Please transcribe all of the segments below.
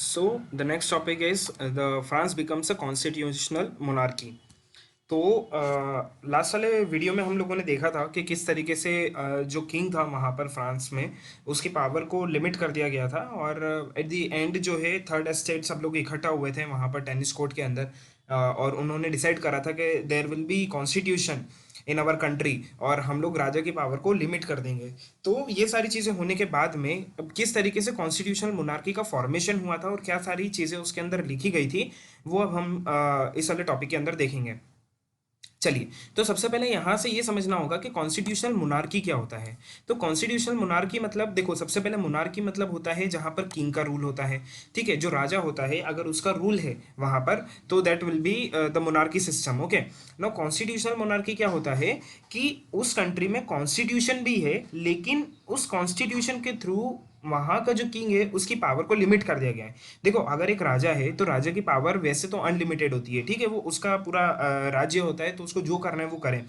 So the next topic is the France becomes a constitutional monarchy. तो last वाले video में हम लोगों ने देखा था कि किस तरीके से जो किंग था वहाँ पर फ्रांस में उसकी पावर को लिमिट कर दिया गया था और एट द एंड जो है थर्ड एस्टेट सब लोग इकट्ठा हुए थे वहाँ पर टेनिस कोर्ट के अंदर और उन्होंने डिसाइड करा था कि there will be constitution in our country और हम लोग राजा की पावर को लिमिट कर देंगे। तो ये सारी चीज़ें होने के बाद में अब किस तरीके से कॉन्स्टिट्यूशनल मोनार्की का फॉर्मेशन हुआ था और क्या सारी चीज़ें उसके अंदर लिखी गई थी वो अब हम इस वाले टॉपिक के अंदर देखेंगे। चलिए, तो सबसे पहले यहाँ से ये समझना होगा कि कॉन्स्टिट्यूशनल मोनार्की क्या होता है। तो कॉन्स्टिट्यूशनल मोनार्की मतलब देखो, सबसे पहले मोनार्की मतलब होता है जहाँ पर किंग का रूल होता है। ठीक है, जो राजा होता है अगर उसका रूल है वहाँ पर तो that will be the monarchy system. Okay, now constitutional monarchy क्या होता है कि उस कंट्री में कॉन्स्टिट्यूशन भी है लेकिन उस कॉन्स्टिट्यूशन के थ्रू वहाँ का जो किंग है उसकी पावर को लिमिट कर दिया गया है। देखो, अगर एक राजा है तो राजा की पावर वैसे तो अनलिमिटेड होती है, ठीक है, वो उसका पूरा राज्य होता है तो उसको जो करना है वो करें।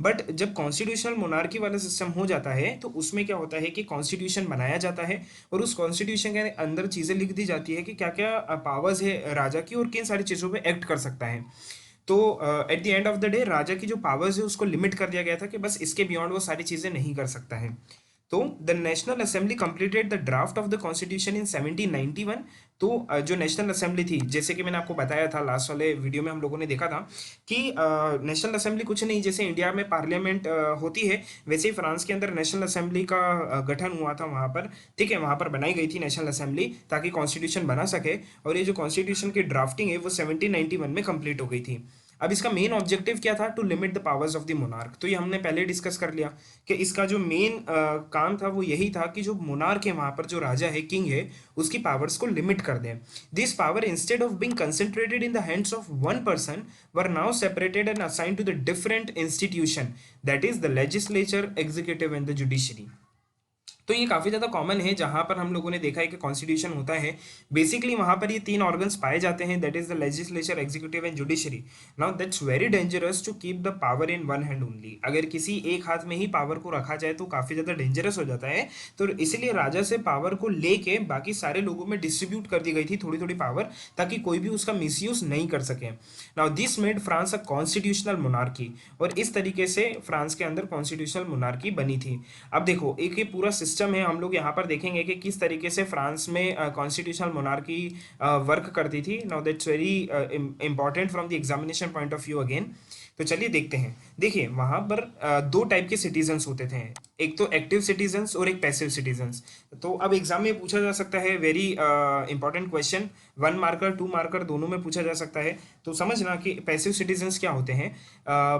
बट जब कॉन्स्टिट्यूशनल मोनार्की वाला सिस्टम हो जाता है तो उसमें क्या होता है कि कॉन्स्टिट्यूशन बनाया जाता है और उस कॉन्स्टिट्यूशन के अंदर चीज़ें लिख दी जाती है कि क्या क्या पावर्स है राजा की और किन सारी चीज़ों पे एक्ट कर सकता है। तो at the end of the day राजा की जो पावर्स है उसको लिमिट कर दिया गया था कि बस इसके बियॉन्ड वो सारी चीज़ें नहीं कर सकता है। तो the national assembly completed the draft of the constitution in 1791। तो जो नेशनल असेंबली थी, जैसे कि मैंने आपको बताया था लास्ट वाले वीडियो में हम लोगों ने देखा था कि नेशनल असेंबली कुछ नहीं, जैसे इंडिया में पार्लियामेंट होती है वैसे ही फ्रांस के अंदर नेशनल असेंबली का गठन हुआ था वहाँ पर। ठीक है, वहाँ पर बनाई गई थी नेशनल असेंबली ताकि कॉन्स्टिट्यूशन बना सके और ये जो कॉन्स्टिट्यूशन की ड्राफ्टिंग है वो 1791 में कंप्लीट हो गई थी। अब इसका मेन ऑब्जेक्टिव क्या था? To limit the powers of the monarch. तो ये हमने पहले डिस्कस कर लिया कि इसका जो मेन काम था वो यही था कि जो मोनार्क है वहां पर जो राजा है, किंग है, उसकी पावर्स को लिमिट कर दें। This power instead of being concentrated in the hands of one person were now separated and assigned to the different institution, that is the legislature, executive and the judiciary. तो ये काफ़ी ज़्यादा common है जहाँ पर हम लोगों ने देखा है कि कॉन्स्टिट्यूशन होता है। बेसिकली वहाँ पर ये तीन ऑर्गन्स पाए जाते हैं, that is the legislature, executive and judiciary. Now that's very dangerous to keep the power in one hand only. अगर किसी एक हाथ में ही पावर को रखा जाए तो काफ़ी ज़्यादा डेंजरस हो जाता है। तो इसलिए राजा से पावर को लेके बाकी सारे लोगों में डिस्ट्रीब्यूट कर दी गई थी थोड़ी थोड़ी पावर, ताकि कोई भी उसका मिसयूज नहीं कर सके। Now this made France a constitutional monarchy, और इस तरीके से फ्रांस के अंदर कॉन्स्टिट्यूशनल मोनार्की बनी थी। अब देखो, एक ये पूरा सिस्टम है, हम लोग यहाँ पर देखेंगे कि किस तरीके से फ्रांस में कॉन्स्टिट्यूशनल मोनार्की वर्क करती थी। Now that's very important from the examination point of view again. तो चलिए देखते हैं। देखिए, वहाँ पर दो टाइप के सिटीजन्स होते थे, एक तो एक्टिव सिटीजन्स और एक पैसिव सिटीजन्स। तो अब एग्जाम में पूछा जा सकता है, very important question, 1 marker 2 marker दोनों में पूछा जा सकता है। तो समझना कि पैसिव सिटीजन्स क्या होते हैं।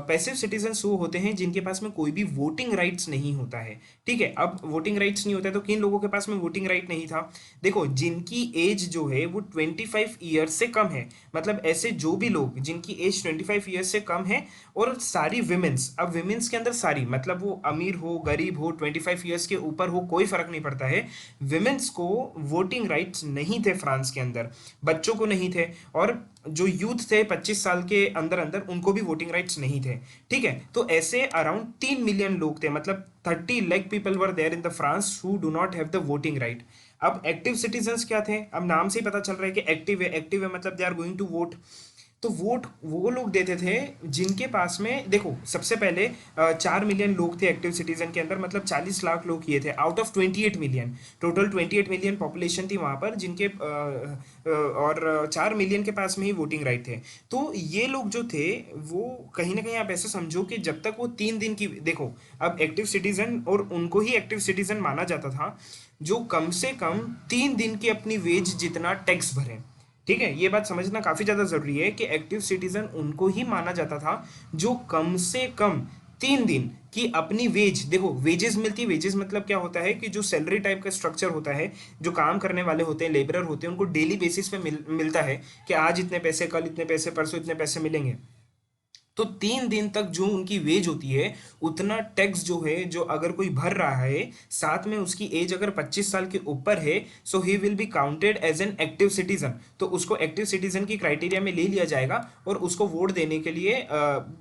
पैसिव सिटीजन्स वो होते हैं जिनके पास में कोई भी वोटिंग राइट्स नहीं होता है। ठीक है, अब वोटिंग राइट्स नहीं होता है तो किन लोगों के पास में वोटिंग राइट नहीं था? देखो, जिनकी एज जो है वो 25 ईयर्स से कम है, मतलब ऐसे जो भी लोग जिनकी एज 25 ईयर्स से कम है, और सारी विमेंस, अब विमेंस के अंदर सारी, मतलब वो अमीर हो गरीब हो 25 ईयर्स के ऊपर हो कोई फर्क नहीं पड़ता है, विमेंस को वोटिंग राइट्स नहीं थे फ्रांस के अंदर, बच्चों को नहीं थे, और जो यूथ थे 25 साल के अंदर अंदर उनको भी वोटिंग राइट्स नहीं थे। ठीक है, तो ऐसे अराउंड 3 मिलियन लोग थे, मतलब 30 lakh people were there in the France who do not have the voting right. अब एक्टिव सिटीजन्स क्या थे? अब नाम से ही पता चल रहा है कि एक्टिव है, एक्टिव है मतलब they are going to vote. तो वोट वो लोग देते थे जिनके पास में, देखो सबसे पहले 4 मिलियन लोग थे एक्टिव सिटीजन के अंदर, मतलब 40 लाख लोग ये थे out of 28 million. Total 28 million population थी वहाँ पर जिनके और 4 मिलियन के पास में ही वोटिंग राइट थे। तो ये लोग जो थे वो कहीं ना कहीं आप ऐसे समझो कि जब तक वो 3 दिन की, देखो अब एक्टिव सिटीजन और उनको ही एक्टिव सिटीजन माना जाता था जो कम से कम 3 दिन की अपनी वेज जितना टैक्स भरें। ठीक है, ये बात समझना काफी ज्यादा जरूरी है कि एक्टिव सिटीजन उनको ही माना जाता था जो कम से कम 3 दिन की अपनी वेज, देखो वेजेस मिलती है, वेजेस मतलब क्या होता है कि जो सैलरी टाइप का स्ट्रक्चर होता है, जो काम करने वाले होते हैं, लेबरर होते हैं, उनको डेली बेसिस पे मिलता है कि आज इतने पैसे, कल इतने पैसे, परसों इतने पैसे मिलेंगे। तो 3 दिन तक जो उनकी वेज होती है उतना टैक्स जो है, जो अगर कोई भर रहा है, साथ में उसकी एज अगर 25 साल के ऊपर है, so he will be counted as an active citizen. तो उसको एक्टिव सिटीजन की क्राइटेरिया में ले लिया जाएगा और उसको वोट देने के लिए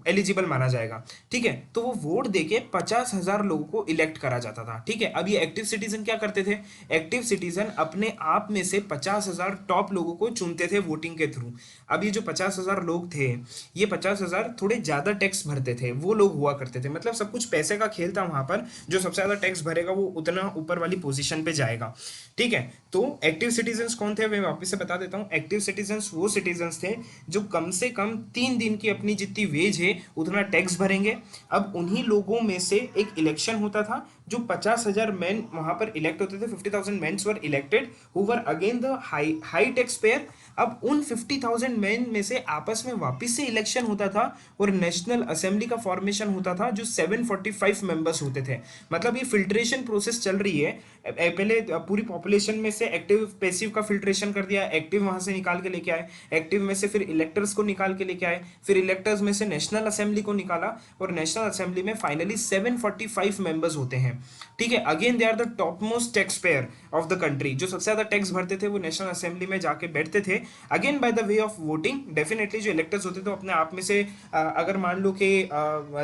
एलिजिबल माना जाएगा। ठीक है, तो वो वोट देके 50,000 लोगों को इलेक्ट करा जाता था। ठीक है, अब ये एक्टिव सिटीजन क्या करते थे? एक्टिव सिटीजन अपने आप में से 50,000 टॉप लोगों को चुनते थे वोटिंग के थ्रू। अब ये जो 50,000 लोग थे, ये 50,000 थोड़े ज्यादा टैक्स भरते थे, वो लोग हुआ करते थे। मतलब सब कुछ पैसे का खेल था वहां पर, जो सबसे ज्यादा टैक्स भरेगा वो उतना ऊपर वाली पोजीशन पे जाएगा। ठीक है, तो एक्टिव सिटीजन्स कौन थे, मैं वापस से बता देता हूँ। एक्टिव सिटीजन्स वो सिटीजन्स थे जो कम से कम 3 दिन की अपनी जितनी वेज है उतना टैक्स भरेंगे। अब उन्हीं लोगों में से एक इलेक्शन होता था, जो 50,000 मैन वहां पर इलेक्ट होते थे। 50,000 man were elected who were again the high high tax payer. अब उन 50,000 मैन में से आपस में वापस से इलेक्शन होता था और नेशनल असेंबली का फॉर्मेशन होता था, जो 745 मेंबर्स होते थे। मतलब ये फिल्ट्रेशन प्रोसेस चल रही है। पहले पूरी पॉपुलेशन में से एक्टिव पैसिव का फिल्ट्रेशन कर दिया, एक्टिव वहां से निकाल के लेके आए, एक्टिव में से फिर इलेक्टर्स को निकाल के लेके आए, फिर इलेक्टर्स में से नेशनल असेंबली को निकाला, और नेशनल असेंबली में फाइनली 745 मेंबर्स होते हैं। ठीक है, again they are the top most tax payer of the country. जो सबसे ज्यादा टैक्स भरते थे वो नेशनल असेंबली में जाके बैठते थे, again by the way of voting. Definitely जो इलेक्टर्स होते थे तो अपने आप में से अगर मान लो कि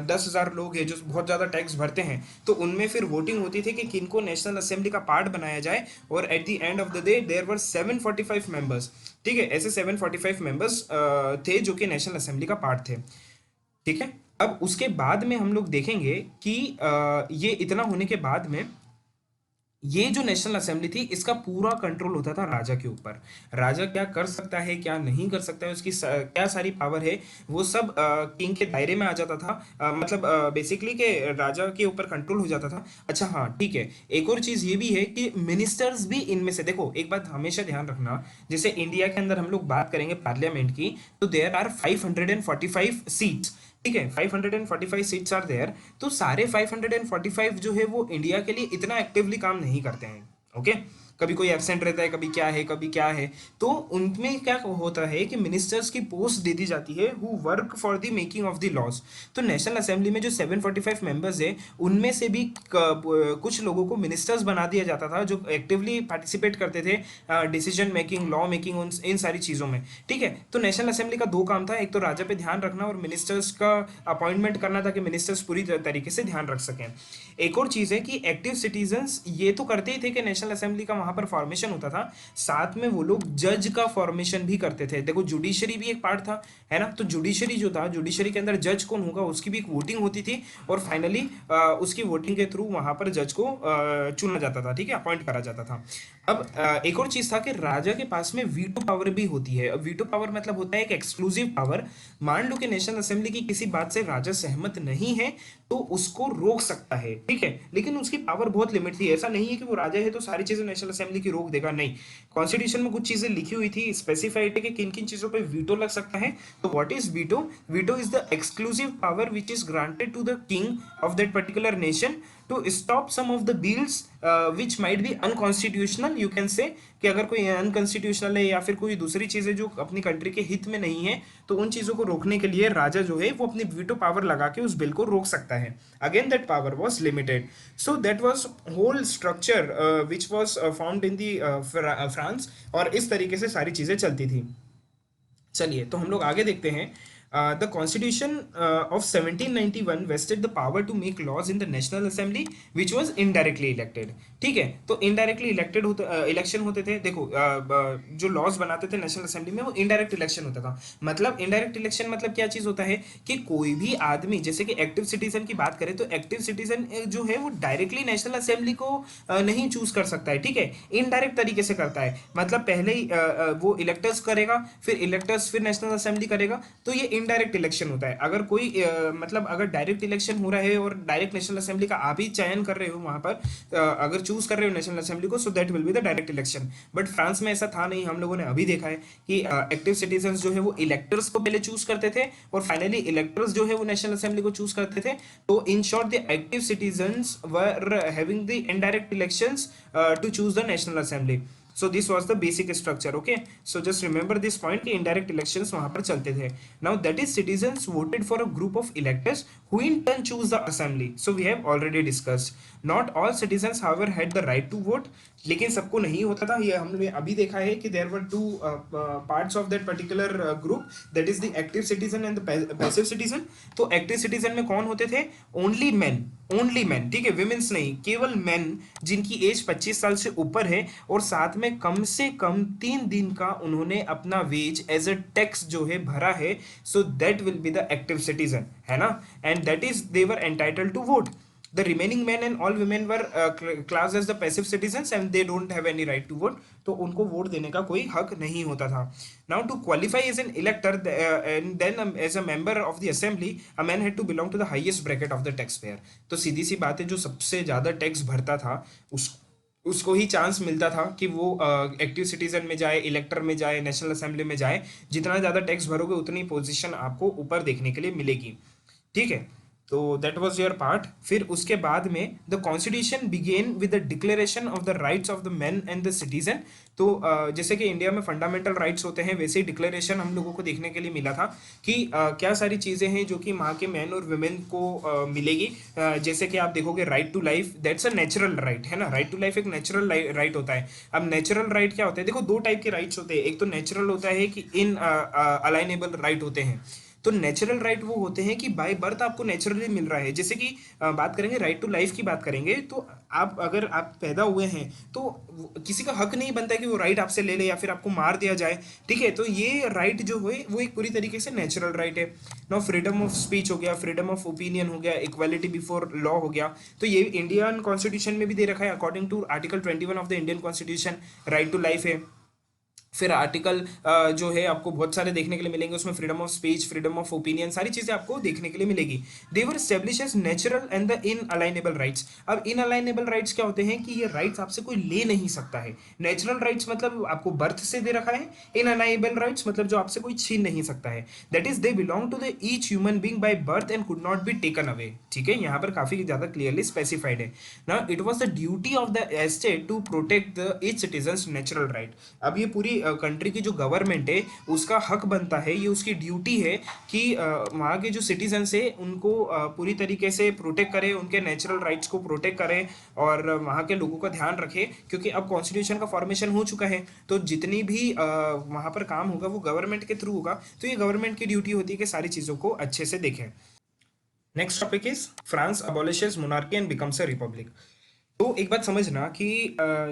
10,000 लोग हैं जो बहुत ज़्यादा टैक्स भरते हैं, तो उनमें फिर वोटिंग होती थी कि किनको नेशनल असेंबली का पार्ट बनाया जाए, और at the end of the day there were 745 members. ठीक है, ऐसे 745 मेंबर्स थे जो कि नेशनल असेंबली का पार्ट थे। ठीक है, अब उसके बाद में हम लोग देखेंगे कि ये इतना होने के बाद में ये जो नेशनल असेंबली थी इसका पूरा कंट्रोल होता था राजा के ऊपर। राजा क्या कर सकता है, क्या नहीं कर सकता है, उसकी क्या सारी पावर है, वो सब किंग के दायरे में आ जाता था। मतलब बेसिकली के राजा के ऊपर कंट्रोल हो जाता था। अच्छा हाँ, ठीक है, एक और चीज ये भी है कि मिनिस्टर्स भी इनमें से, देखो एक बात हमेशा ध्यान रखना, जैसे इंडिया के अंदर हम लोग बात करेंगे पार्लियामेंट की, तो देयर आर 545 सीट्स। ठीक है, 545 सीट्स आर देयर। तो सारे 545 जो है वो इंडिया के लिए इतना एक्टिवली काम नहीं करते हैं। ओके, कभी कोई एब्सेंट रहता है, कभी क्या है, कभी क्या है। तो उनमें क्या होता है कि मिनिस्टर्स की पोस्ट दे दी जाती है who work for the making of the laws. तो नेशनल असेंबली में जो 745 मेंबर्स है, उनमें से भी कुछ लोगों को मिनिस्टर्स बना दिया जाता था, जो एक्टिवली पार्टिसिपेट करते थे डिसीजन मेकिंग, लॉ मेकिंग, इन सारी चीज़ों में। ठीक है, तो नेशनल असेंबली का दो काम था, एक तो राजा पे ध्यान रखना और मिनिस्टर्स का अपॉइंटमेंट करना, ताकि मिनिस्टर्स पूरी तरीके से ध्यान रख सकें। एक और चीज़ है कि एक्टिव सिटीजन्स ये तो करते ही थे कि नेशनल असेंबली का वहां पर फॉर्मेशन होता था, साथ में वो लोग जज का फॉर्मेशन भी करते थे। देखो जुडिशरी भी एक पार्ट था, है ना, तो जुडिशरी जो था, जुडिशरी के अंदर जज कौन होगा उसकी भी एक वोटिंग होती थी, और फाइनली उसकी वोटिंग के थ्रू वहां पर जज को चुना जाता था। ठीक है, अपॉइंट करा जाता था। अब एक और चीज था कि राजा के पास में वीटो पावर भी होती है। वीटो पावर मतलब होता है एक एक्सक्लूसिव पावर। मान लो कि नेशनल असेंबली की किसी बात से राजा सहमत नहीं है, तो उसको रोक सकता है। ठीक है, लेकिन उसकी पावर बहुत लिमिट थी। ऐसा नहीं है कि वो राजा है तो सारी चीजें नेशनल असेंबली की रोक देगा, नहीं। कॉन्स्टिट्यूशन में कुछ चीजें लिखी हुई थी, स्पेसिफाइड है कि किन किन चीजों पे वीटो लग सकता है। तो what is veto? Veto is the exclusive power which is granted to the king of that particular nation to stop some of the bills which might be unconstitutional. You can say कि अगर कोई unconstitutional है या फिर कोई दूसरी चीजें जो अपनी कंट्री के हित में नहीं है, तो उन चीजों को रोकने के लिए राजा जो है वो अपनी वीटो पावर लगा के उस बिल को रोक सकता है। Again that power was limited. So that was whole structure which was found in the France, और इस तरीके से सारी चीजें चलती थी। चलिए, तो हम लोग आगे देखते हैं। The Constitution of 1791 vested the power to make laws in the National Assembly, which was indirectly elected. ठीक है, तो इनडायरेक्टली इलेक्टेड होते, इलेक्शन होते थे। देखो जो लॉज बनाते थे नेशनल असेंबली में वो इनडायरेक्ट इलेक्शन होता था। मतलब इनडायरेक्ट इलेक्शन मतलब क्या चीज होता है कि कोई भी आदमी, जैसे कि एक्टिव सिटीजन की बात करें, तो एक्टिव सिटीजन जो है वो डायरेक्टली नेशनल असेंबली को नहीं चूज कर सकता है। ठीक है, इनडायरेक्ट तरीके से करता है। मतलब पहले ही वो इलेक्टर्स करेगा, फिर इलेक्टर्स, फिर नेशनल असेंबली करेगा, तो ये इनडायरेक्ट इलेक्शन होता है। अगर कोई मतलब अगर डायरेक्ट इलेक्शन हो रहा है और डायरेक्ट नेशनल असेंबली का आप ही चयन कर रहे हो वहां पर, अगर चूज कर रहे हो नेशनल असेंबली को, सो that will be the direct election. But France में ऐसा था नहीं। हम लोगों ने अभी देखा है कि एक्टिव सिटीजन्स जो है वो इलेक्टर्स को पहले चूज करते थे, और फाइनली इलेक्टर्स जो है वो नेशनल असेंबली को चूज करते थे। तो in short the active citizens were having the indirect elections to choose the national assembly. So this was the basic structure. Okay, so just remember this point कि indirect elections वहां पर चलते थे। Now that is citizens voted for a group of electors who in turn choose the assembly. So we have already discussed. Not all citizens however had the right to vote. लेकिन सबको नहीं होता था, ये हमने अभी देखा है कि there were two parts of that particular group, that is the active citizen and the passive citizen. तो एक्टिव सिटीजन में कौन होते थे? ओनली मैन, ओनली मैन, ठीक है, विमेन्स नहीं, केवल मैन जिनकी एज 25 साल से ऊपर है और साथ में कम से कम 3 दिन का उन्होंने अपना वेज एज अ टैक्स जो है भरा है, so that will be the active citizen, है ना, and that is they were entitled to vote. The remaining men and all women were classed as the passive citizens and they don't have any right to vote. तो उनको vote देने का कोई हक नहीं होता था। Now to qualify as an elector and then as a member of the assembly, a man had to belong to the highest bracket of the taxpayer. तो सीधी सी बात है, जो सबसे ज्यादा टैक्स भरता था उसको ही चांस मिलता था कि वो एक्टिव सिटीजन में जाए, इलेक्टर में जाए, नेशनल असेंबली में जाए। जितना ज़्यादा टैक्स भरोगे उतनी पोजीशन आपको ऊपर देखने के लिए मिलेगी, ठीक है। तो दैट वाज योर पार्ट। फिर उसके बाद में the constitution began with the declaration of the rights of the man and the citizen. तो जैसे कि इंडिया में फंडामेंटल राइट्स होते हैं, वैसे ही डिक्लेरेशन हम लोगों को देखने के लिए मिला था कि क्या सारी चीज़ें हैं जो कि वहाँ के मैन और वुमेन को मिलेगी। जैसे कि आप देखोगे right to life, that's a natural right, है ना, राइट टू लाइफ एक नेचुरल राइट होता है। अब नेचुरल राइट क्या होता है? देखो, 2 टाइप के राइट्स होते हैं। एक तो नेचुरल होता है कि इन अलाइनेबल राइट होते हैं। तो नेचुरल राइट वो होते हैं कि बाय बर्थ आपको नेचुरली मिल रहा है। जैसे कि बात करेंगे राइट टू लाइफ की, बात करेंगे तो अगर आप पैदा हुए हैं तो किसी का हक नहीं बनता है कि वो राइट आपसे ले ले या फिर आपको मार दिया जाए, ठीक है। तो ये राइट जो है वो एक पूरी तरीके से नेचुरल राइट है। नाउ फ्रीडम ऑफ स्पीच हो गया, फ्रीडम ऑफ ओपिनियन हो गया, इक्वालिटी बिफोर लॉ हो गया। तो ये इंडियन कॉन्स्टिट्यूशन में भी दे रखा है, according to article 21 of the Indian constitution right to life है। फिर आर्टिकल जो है आपको बहुत सारे देखने के लिए मिलेंगे, उसमें freedom of speech, freedom of opinion, सारी चीजें आपको देखने के लिए मिलेगी। They were establish as natural and the inalienable rights. अब इनअलाइनेबल राइट्स क्या होते हैं कि ये राइट्स आपसे कोई ले नहीं सकता है। नेचुरल राइट्स मतलब आपको बर्थ से दे रखा है, इनअलाइनेबल राइट्स मतलब जो आपसे कोई छीन नहीं सकता है। That is they belong to the each human being by birth and could not be taken away, ठीक है, यहाँ पर काफी ज्यादा क्लियरली स्पेसिफाइड है ना। It was the duty of the state to protect the each citizens natural right. अब ये पूरी कंट्री की जो गवर्नमेंट है उसका हक बनता है, ये उसकी ड्यूटी है कि वहाँ के जो सिटीजन्स है उनको पूरी तरीके से प्रोटेक्ट करे, उनके नेचुरल राइट्स को प्रोटेक्ट करे और वहाँ के लोगों का ध्यान रखे। क्योंकि अब कॉन्स्टिट्यूशन का फॉर्मेशन हो चुका है, तो जितनी भी वहाँ पर काम होगा वो गवर्नमेंट के थ्रू होगा। तो ये गवर्नमेंट की ड्यूटी होती है कि सारी चीज़ों को अच्छे से देखें। Next topic is France अबॉलिशेस monarchy and becomes a republic. तो एक बात समझना कि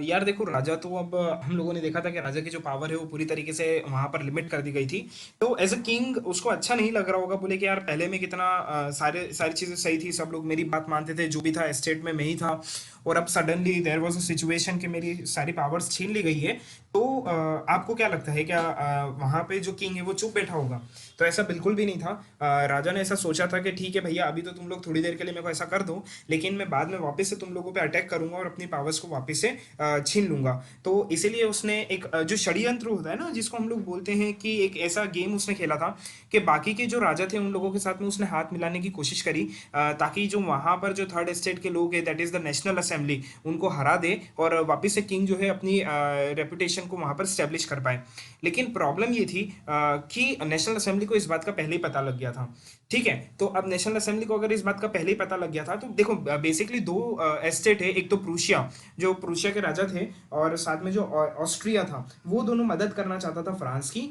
यार देखो, राजा तो अब हम लोगों ने देखा था कि राजा की जो पावर है वो पूरी तरीके से वहां पर लिमिट कर दी गई थी। तो एज अ किंग उसको अच्छा नहीं लग रहा होगा, बोले कि यार पहले में कितना सारी चीज़ें सही थी, सब लोग मेरी बात मानते थे, जो भी था स्टेट में मैं ही था, और अब suddenly there was a situation कि मेरी सारी पावर्स छीन ली गई है। तो आपको क्या लगता है, क्या वहां पे जो किंग है वो चुप बैठा होगा? तो ऐसा बिल्कुल भी नहीं था। राजा ने ऐसा सोचा था कि ठीक है भैया, अभी तो तुम लोग थोड़ी देर के लिए मेरे को ऐसा कर दो, लेकिन मैं बाद में वापस से तुम लोगों पे अटैक करूंगा और अपनी पावर्स को वापस से छीन लूंगा। तो इसीलिए उसने एक जो षड्यंत्र होता है ना, जिसको हम लोग बोलते हैं, कि एक ऐसा गेम उसने खेला था कि बाकी के जो राजा थे उन लोगों के साथ में उसने हाथ मिलाने की कोशिश करी, ताकि जो वहां पर जो थर्ड स्टेट के लोग हैं, that is the national assembly, उनको हरा दे और वापस से किंग जो है अपनी रेपुटेशन को वहां पर स्टैब्लिश कर पाए। लेकिन प्रॉब्लम ये थी कि नेशनल असेंबली को इस बात का पहले ही पता लग गया था, ठीक है। तो अब नेशनल असेंबली को अगर इस बात का पहले ही पता लग गया था, तो देखो बेसिकली 2 एस्टेट है, एक तो प्रूशिया, जो प्रूशिया के राजा थे, और साथ में जो ऑस्ट्रिया था, वो दोनों मदद करना चाहता था फ्रांस की।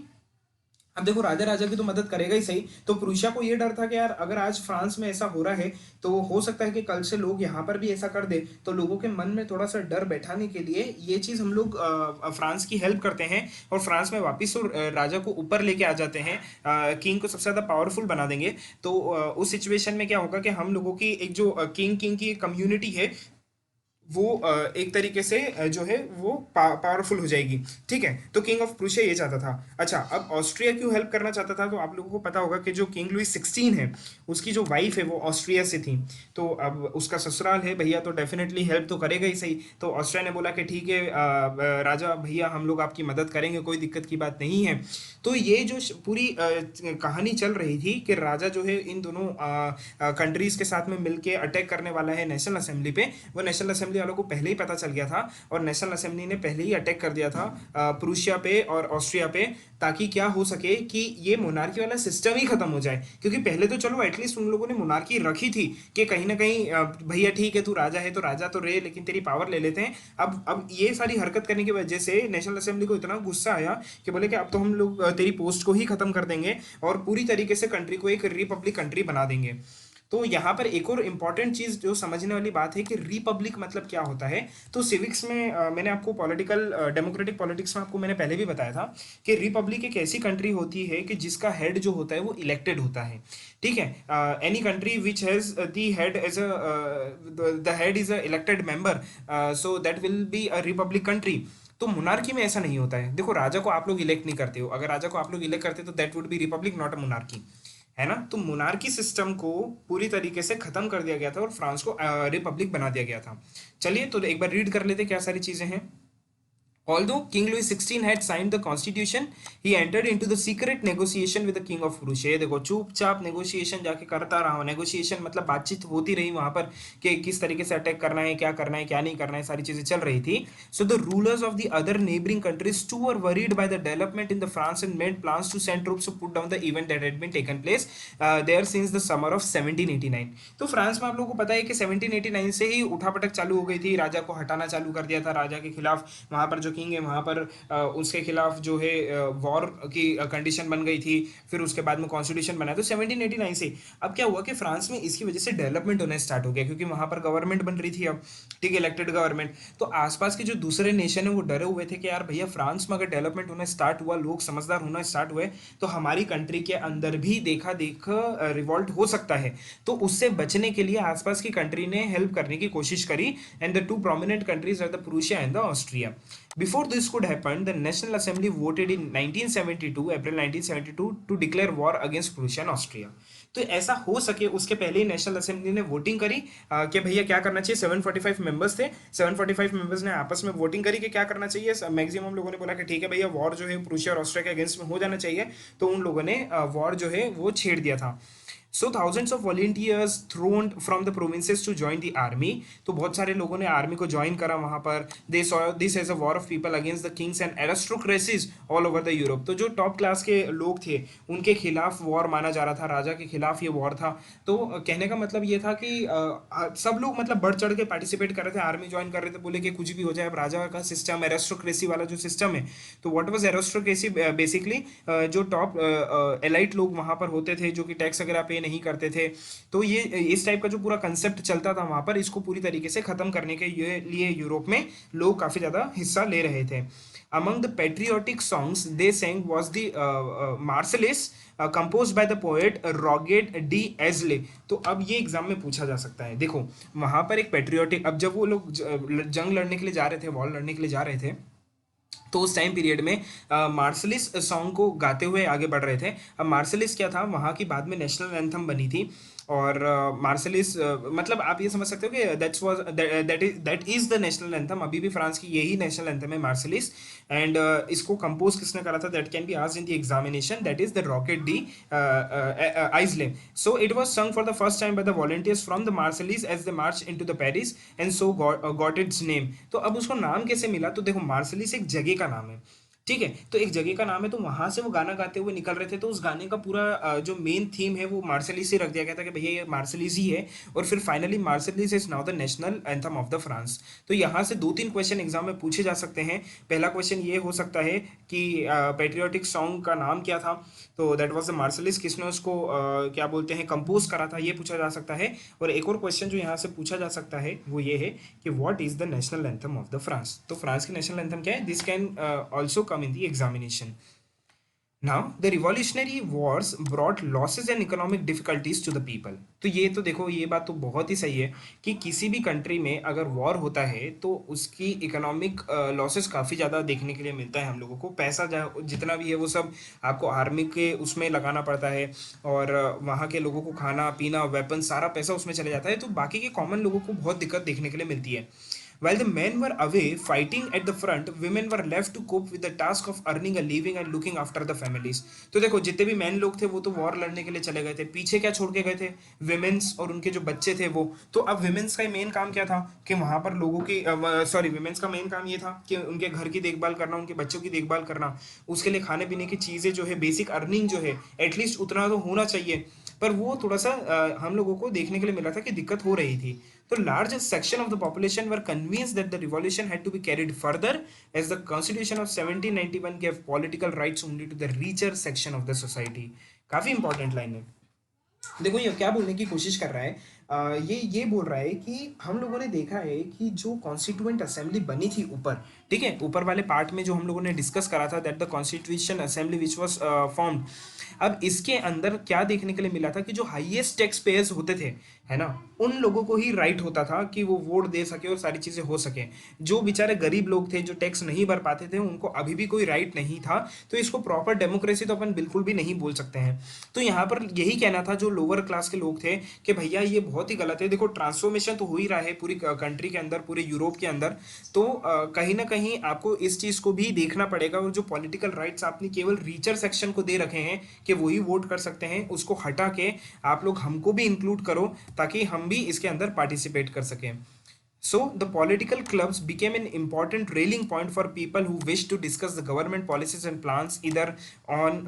अब देखो, राजा राजा की तो मदद करेगा ही सही, तो प्रूशिया को ये डर था कि यार अगर आज फ्रांस में ऐसा हो रहा है तो हो सकता है कि कल से लोग यहाँ पर भी ऐसा कर दे। तो लोगों के मन में थोड़ा सा डर बैठाने के लिए ये चीज़ हम लोग फ्रांस की हेल्प करते हैं और फ्रांस में वापस राजा को ऊपर लेके आ जाते हैं, किंग को सबसे ज़्यादा पावरफुल बना देंगे। तो उस सिचुएशन में क्या होगा कि हम लोगों की एक जो किंग किंग की कम्युनिटी है वो एक तरीके से जो है वो पावरफुल हो जाएगी, ठीक है। तो किंग ऑफ प्रूशिया ये चाहता था। अच्छा, अब ऑस्ट्रिया क्यों हेल्प करना चाहता था? तो आप लोगों को पता होगा कि जो किंग लुइस 16 है, उसकी जो वाइफ है वो ऑस्ट्रिया से थी। तो अब उसका ससुराल है भैया, तो डेफिनेटली हेल्प तो करेगा ही सही। तो ऑस्ट्रिया ने बोला कि ठीक है राजा भैया, हम लोग आपकी मदद करेंगे, कोई दिक्कत की बात नहीं है। तो ये जो पूरी कहानी चल रही थी कि राजा जो है इन दोनों कंट्रीज के साथ में मिलके अटैक करने वाला है नेशनल असेंबली पे, वो नेशनल असेंबली असेंबली वालों को पहले ही पता चल गया था और नेशनल असेंबली ने पहले ही अटैक कर दिया था प्रूशिया पे और ऑस्ट्रिया पे, ताकि क्या हो सके कि ये मोनार्की वाला सिस्टम ही खत्म हो जाए। क्योंकि पहले तो चलो एटलीस्ट उन लोगों ने मोनार्की रखी थी कि कहीं ना कहीं भैया ठीक है तू राजा है तो राजा तो रहे, लेकिन तेरी पावर ले लेते हैं। अब ये सारी हरकत करने की वजह से नेशनल असेंबली को इतना गुस्सा आया कि बोले कि अब तो हम लोग तेरी पोस्ट को ही खत्म कर देंगे और पूरी तरीके से कंट्री को एक रिपब्लिक कंट्री बना देंगे। तो यहाँ पर एक और इम्पॉर्टेंट चीज़ जो समझने वाली बात है कि रिपब्लिक मतलब क्या होता है। तो सिविक्स में मैंने आपको पॉलिटिकल डेमोक्रेटिक पॉलिटिक्स में आपको मैंने पहले भी बताया था कि रिपब्लिक एक ऐसी कंट्री होती है कि जिसका हेड जो होता है वो इलेक्टेड होता है। ठीक है, any country which has the head as a the head is a elected member, so that will be a republic country. तो मोनार्की में ऐसा नहीं होता है। देखो राजा को आप लोग इलेक्ट नहीं करते हो, अगर राजा को आप लोग इलेक्ट करते तो that would be Republic not a monarchy, है ना। तो मोनार्की सिस्टम को पूरी तरीके से खत्म कर दिया गया था और फ्रांस को रिपब्लिक बना दिया गया था। चलिए तो एक बार रीड कर लेते क्या सारी चीजें हैं। Although King Louis XVI had signed the constitution, he entered into the secret negotiation with the King of Prussia। ये देखो चुपचाप नेगोशिएशन जाके करता रहा। नेगोशिएशन मतलब बातचीत होती रही वहां पर कि किस तरीके से अटैक करना है, क्या नहीं करना है, सारी चीजें चल रही थी। So the rulers of the other neighbouring countries to were worried by the development in the France and made plans to send troops to put down the event that had been taken place there since the summer of 1789। तो France में आप लोगों को पता है कि 1789 से ही उठापटक चालू हो गई थी, राजा को हटाना चालू कर दिया था, राजा के खिलाफ वहां पर जो किंग है वहां पर उसके खिलाफ जो है वॉर की कंडीशन बन गई थी। फिर उसके बाद में कॉन्स्टिट्यूशन बना। तो 1789 से अब क्या हुआ कि फ्रांस में इसकी वजह से डेवलपमेंट होना स्टार्ट हो गया, क्योंकि वहां पर गवर्नमेंट बन रही थी अब, ठीक है, इलेक्टेड गवर्नमेंट। तो आसपास के जो दूसरे नेशन है वो डरे हुए थे कि यार भैया फ्रांस में अगर डेवलपमेंट होना स्टार्ट हुआ, लोग समझदार होना स्टार्ट हुए, तो हमारी कंट्री के अंदर भी देखा देख रिवॉल्ट हो सकता है। तो उससे बचने के लिए आसपास की कंट्री ने हेल्प करने की कोशिश करी, and the two prominent countries are the Prussia and the Austria. Before this could happen, the National Assembly voted in 1972, April 1972, to declare war against Prussia and Austria। तो ऐसा हो सके उसके पहले ही नेशनल असेंबली ने वोटिंग करी कि भैया क्या करना चाहिए। 745 मेंबर्स थे, 745 मेंबर्स ने आपस में वोटिंग करी कि क्या करना चाहिए। मैक्सिमम लोगों ने बोला कि ठीक है भैया वॉर जो है प्रूशिया और ऑस्ट्रिया के अगेंस्ट में हो जाना चाहिए। तो उन लोगों ने वॉर जो है वो छेड़ दिया था। So thousands of volunteers thrown from the provinces to join the army. तो बहुत सारे लोगों ने आर्मी को ज्वाइन करा वहां पर। They saw this as a war of people against the kings and aristocracies all over the Europe. तो जो टॉप क्लास के लोग थे उनके खिलाफ वॉर माना जा रहा था, राजा के खिलाफ ये वॉर था। तो कहने का मतलब ये था कि सब लोग मतलब बढ़ चढ़ के पार्टिसिपेट कर रहे थे, आर्मी ज्वाइन कर रहे थे, बोले कि कुछ भी हो जाए। अब राजा का सिस्टम एरिस्टोक्रेसी वाला जो सिस्टम है, तो व्हाट वाज एरिस्टोक्रेसी बेसिकली, जो टॉप एलाइट लोग वहां पर होते थे जो कि टैक्स वगैरह पे नहीं करते थे। तो ये इस टाइप का जो पूरा कंसेप्ट चलता था वहां पर, इसको पूरी तरीके से खत्म करने के लिए यूरोप में लोग काफी ज्यादा हिस्सा ले रहे थे। Among the patriotic songs they sang was the Marseillaise, composed by the poet Roget de Esle। तो अब ये एग्जाम में पूछा जा सकता है। देखो वहां पर एक पेट्रियोटिक, अब जब वो लोग जंग लड़ने के लिए जा रहे थे, वॉर लड़ने के लिए जा रहे थे, तो उस टाइम पीरियड में मार्शलिस सॉन्ग को गाते हुए आगे बढ़ रहे थे। अब मार्शलिस क्या था, वहाँ की बाद में नेशनल एंथम बनी थी। और मार्शलिस मतलब आप ये समझ सकते हो कि that is the national anthem. अभी भी फ्रांस की यही नेशनल एंथम है मार्शलिस। एंड इसको कंपोज किसने करा था, that can be asked in the examination, that is the Rouget de Lisle. So it was sung for the first time by the volunteers from the Marseillais as they marched into the Paris and so got its name। तो अब उसको नाम कैसे मिला, तो देखो मार्शलिस एक जगह का नाम है, ठीक है। तो एक जगह का नाम है, तो वहां से वो गाना गाते हुए निकल रहे थे, तो उस गाने का पूरा जो मेन थीम है वो मार्शलिस से रख दिया गया था कि भैया ये मार्शलिस ही है। और फिर finally Marseillaise is now the national anthem of the France. तो यहाँ से 2-3 क्वेश्चन एग्जाम में पूछे जा सकते हैं। पहला क्वेश्चन ये हो सकता है कि पेट्रियोटिक सॉन्ग का नाम क्या था, तो दैट वाज द मार्शलिस। किसने उसको क्या बोलते हैं कंपोज करा था, ये पूछा जा सकता है। और एक और क्वेश्चन जो यहाँ से पूछा जा सकता है वो ये है कि what is the national anthem of the France. तो फ्रांस की नेशनल एंथम क्या है, this can also come in the examination। Now the revolutionary wars brought losses and economic difficulties to the people। तो ये तो देखो ये बात तो बहुत ही सही है कि किसी भी कंट्री में अगर वॉर होता है तो उसकी इकोनॉमिक लॉसेस काफ़ी ज़्यादा देखने के लिए मिलता है हम लोगों को। पैसा जितना भी है वो सब आपको आर्मी के उसमें लगाना पड़ता है, और वहाँ के लोगों को खाना पीना वेपन सारा पैसा उसमें चले जाता है। तो बाकी के कॉमन लोगों को बहुत दिक्कत देखने के लिए मिलती है। While the men were away fighting at the front, women were left to cope with the task of earning a living and looking after the families. तो देखो जितने भी मैन लोग थे वो तो वॉर लड़ने के लिए चले गए थे, पीछे क्या छोड़ के गए थे, विमेन्स और उनके जो बच्चे थे वो। तो अब विमेन्स का मेन काम क्या था कि वहां पर लोगों की सॉरी विमेन्स का मेन काम ये था कि उनके घर की देखभाल करना, उनके बच्चों की देखभाल करना, उसके लिए खाने पीने की चीजें जो है, बेसिक अर्निंग जो है एटलीस्ट उतना तो होना चाहिए। पर वो थोड़ा सा हम लोगों को देखने के लिए मिला था कि दिक्कत हो रही थी। तो large section of the population were convinced that the revolution had to be carried further as the constitution of 1791 gave political rights only to the richer section of the society. काफी इंपॉर्टेंट लाइन है। देखो ये क्या बोलने की कोशिश कर रहा है, ये बोल रहा है कि हम लोगों ने देखा है कि जो कॉन्स्टिट्यूएंट असेंबली बनी थी ऊपर, ठीक है, ऊपर वाले पार्ट में जो हम लोगों ने डिस्कस करा था, that the constitution assembly which was formed. अब इसके अंदर क्या देखने के लिए मिला था कि जो हाईएस्ट टैक्स पेयर्स होते थे, है ना, उन लोगों को ही राइट होता था कि वो वोट दे सके और सारी चीजें हो सके। जो बेचारे गरीब लोग थे जो टैक्स नहीं भर पाते थे उनको अभी भी कोई राइट नहीं था। तो इसको प्रॉपर डेमोक्रेसी तो अपन बिल्कुल भी नहीं बोल सकते हैं। तो यहाँ पर यही कहना था जो लोअर क्लास के लोग थे कि भैया ये बहुत ही गलत है। देखो ट्रांसफॉर्मेशन तो हो ही रहा है पूरी कंट्री के अंदर, पूरे यूरोप के अंदर। तो कहीं ना कहीं आपको इस चीज को भी देखना पड़ेगा, और जो पॉलिटिकल राइट्स आपने केवल रीचर सेक्शन को दे रखे हैं कि वही वोट कर सकते हैं, उसको हटा के आप लोग हमको भी इंक्लूड करो ताकि हम भी इसके अंदर पार्टिसिपेट कर सकें। So, the political clubs became an important rallying point for people who wish to discuss the government policies and plans either on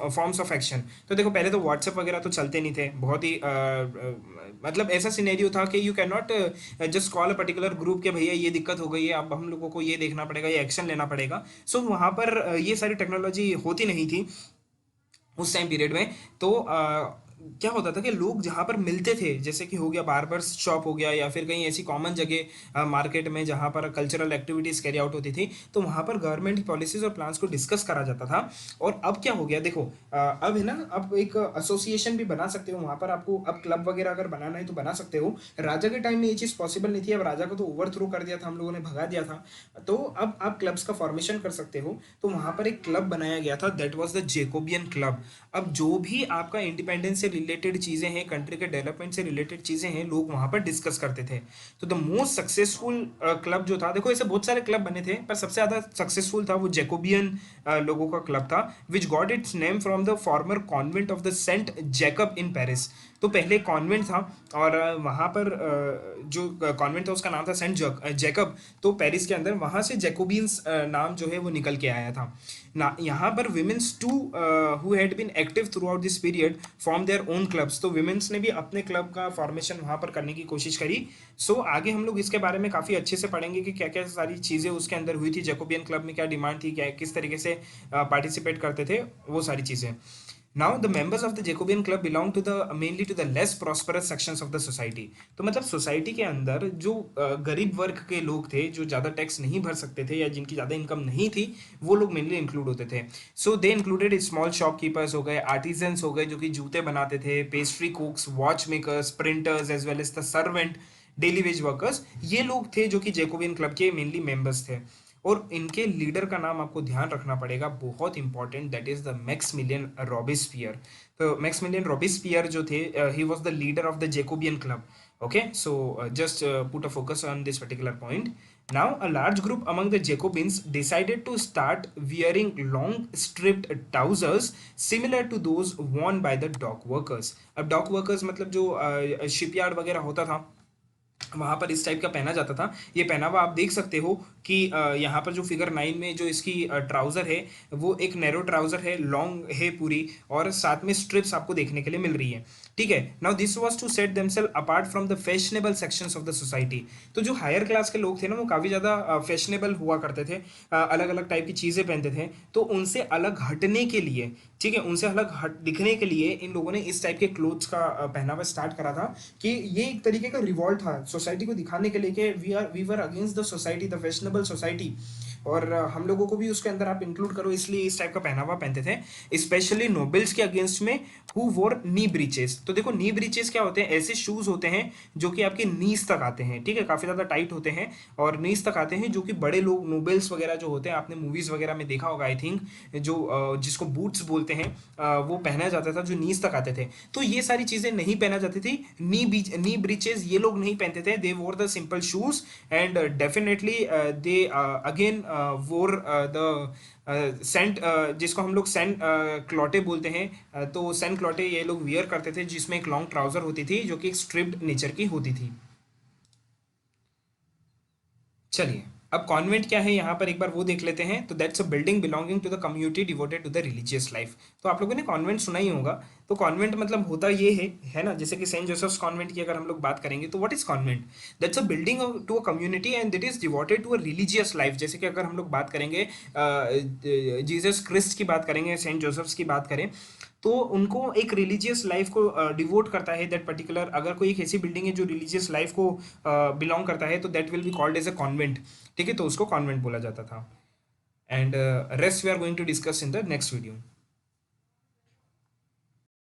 forms of action. तो देखो पहले तो व्हाट्सएप वगैरह तो चलते नहीं थे, बहुत ही मतलब ऐसा सिनेरियो था कि you can not just call a particular group के भैया ये दिक्कत हो गई है, अब हम लोगों को ये देखना पड़ेगा, ये एक्शन लेना पड़ेगा। सो वहाँ पर ये सारी टेक्नोलॉजी होती नहीं थी उस टाइम पीरियड में। तो क्या होता था कि लोग जहाँ पर मिलते थे, जैसे कि हो गया बार्बर शॉप हो गया, या फिर कहीं ऐसी कॉमन जगह मार्केट में जहाँ पर कल्चरल एक्टिविटीज़ कैरी आउट होती थी, तो वहाँ पर गवर्नमेंट की पॉलिसीज और प्लान्स को डिस्कस करा जाता था। और अब क्या हो गया देखो, अब है ना, अब एक एसोसिएशन भी बना सकते हो वहाँ पर, आपको अब क्लब वगैरह अगर बनाना है तो बना सकते हो। राजा के टाइम में ये चीज़ पॉसिबल नहीं थी, अब राजा को तो ओवरथ्रो कर दिया था, हम लोगों ने भगा दिया था। तो अब आप क्लब्स का फॉर्मेशन कर सकते हो। तो वहाँ पर एक क्लब बनाया गया था, that was the Jacobian club. अब जो भी आपका इंडिपेंडेंस से रिलेटेड चीज़ें हैं, कंट्री के डेवलपमेंट से रिलेटेड चीज़ें हैं, लोग वहाँ पर डिस्कस करते थे। तो द मोस्ट सक्सेसफुल क्लब जो था, देखो ऐसे बहुत सारे क्लब बने थे पर सबसे ज़्यादा सक्सेसफुल था वो जेकोबियन लोगों का क्लब था, which got its name from the former convent of the saint Jacob in Paris. तो पहले कॉन्वेंट था और वहाँ पर जो कॉन्वेंट था उसका नाम था सेंट जैकब। तो पेरिस के अंदर वहाँ से जैकोबियंस नाम जो है वो निकल के आया था ना। यहाँ पर women's too who had been active throughout this period form their own clubs. तो विमेंस ने भी अपने क्लब का फॉर्मेशन वहाँ पर करने की कोशिश करी। सो आगे हम लोग इसके बारे में काफ़ी अच्छे से पढ़ेंगे कि क्या क्या सारी चीज़ें उसके अंदर हुई थी, जैकोबियन क्लब में क्या डिमांड थी, क्या किस तरीके से पार्टिसिपेट करते थे, वो सारी चीज़ें। Now the members of the Jacobean Club belong to the mainly to the less prosperous sections of the society। तो मतलब सोसाइटी के अंदर जो गरीब वर्ग के लोग थे, जो ज़्यादा टैक्स नहीं भर सकते थे या जिनकी ज़्यादा इनकम नहीं थी, वो लोग मेनली इंक्लूड होते थे। सो दे इंक्लूडेड स्मॉल शॉपकीपर्स हो गए, आर्टिजन्स हो गए जो कि जूते बनाते थे, pastry cooks, watch makers, printers as well as the servant, daily wage workers. ये लोग थे जो कि जैकोबियन क्लब के मेनली मेंबर्स थे। और इनके लीडर का नाम आपको ध्यान रखना पड़ेगा, बहुत important, that is the Maximilian Robespierre. तो मैक्समिलियन रॉबिस्पियर जो थे, he was the leader of the Jacobin club. Okay, so just put a focus on this particular point. Now, a large group among the Jacobins decided to start wearing long stripped trousers similar to those worn by the dock workers। अब dock workers मतलब जो shipyard वगैरह होता था, वहाँ पर इस type का पहना जाता था। ये पहनावा आप देख सकते हो कि यहाँ पर जो फिगर 9 में जो इसकी ट्राउज़र है वो एक नैरो ट्राउज़र है, लॉन्ग है पूरी, और साथ में स्ट्रिप्स आपको देखने के लिए मिल रही है। ठीक है, now this was to set themselves apart from the fashionable sections of the society. तो जो हायर क्लास के लोग थे ना वो काफ़ी ज़्यादा फैशनेबल हुआ करते थे, अलग अलग टाइप की चीज़ें पहनते थे। तो उनसे अलग हटने के लिए, ठीक है, उनसे अलग हट दिखने के लिए इन लोगों ने इस टाइप के क्लोथ्स का पहनावा स्टार्ट करा था कि ये एक तरीके का रिवॉल्ट था सोसाइटी को दिखाने के लिए कि we were against the society, the fashionable society. और हम लोगों को भी उसके अंदर आप इंक्लूड करो, इसलिए इस टाइप का पहनावा पहनते थे, स्पेशली नोबल्स के अगेंस्ट में, हु वोर नी ब्रीचेस। तो देखो नी ब्रीचेस क्या होते हैं, ऐसे शूज होते हैं जो कि आपके नीज तक आते हैं, ठीक है, काफी ज्यादा टाइट होते हैं और नीज तक आते हैं, जो कि बड़े लोग नोबल्स वगैरह जो होते हैं, आपने मूवीज वगैरह में देखा होगा आई थिंक, जो जिसको बूट्स बोलते हैं, वो पहना जाता था जो नीज तक आते थे। तो ये सारी चीजें नहीं पहना जाती थी, नी ब्रीचेस ये लोग नहीं पहनते थे, they wore the simple shoes and definitely they again wore the सेंट, जिसको हम लोग सेंट क्लॉटे बोलते हैं, तो सेंट क्लॉटे ये लोग वियर करते थे, जिसमें एक लॉन्ग ट्राउजर होती थी जो कि एक स्ट्रिप्ड नेचर की होती थी। चलिए, अब कॉन्वेंट क्या है यहाँ पर एक बार वो देख लेते हैं। तो that's a building belonging to the community devoted to the religious life. तो आप लोगों ने कॉन्वेंट सुना ही होगा। तो कॉन्वेंट मतलब होता ये है ना, जैसे कि सेंट जोसेफ्स कॉन्वेंट की अगर हम लोग बात करेंगे, तो what is convent? That's a building to a community and that is devoted to a religious life. जैसे कि अगर हम लोग बात करेंगे जीसस क्रिस्ट की बात करेंगे, सेंट जोसेफ्स की बात करें, तो उनको एक रिलीजियस लाइफ को डिवोट करता है दैट पर्टिकुलर। अगर कोई एक ऐसी बिल्डिंग है जो रिलीजियस लाइफ को बिलोंग करता है, तो that will be called as a convent, ठीक है, तो उसको कॉन्वेंट बोला जाता था। And rest we are going to discuss in the next video.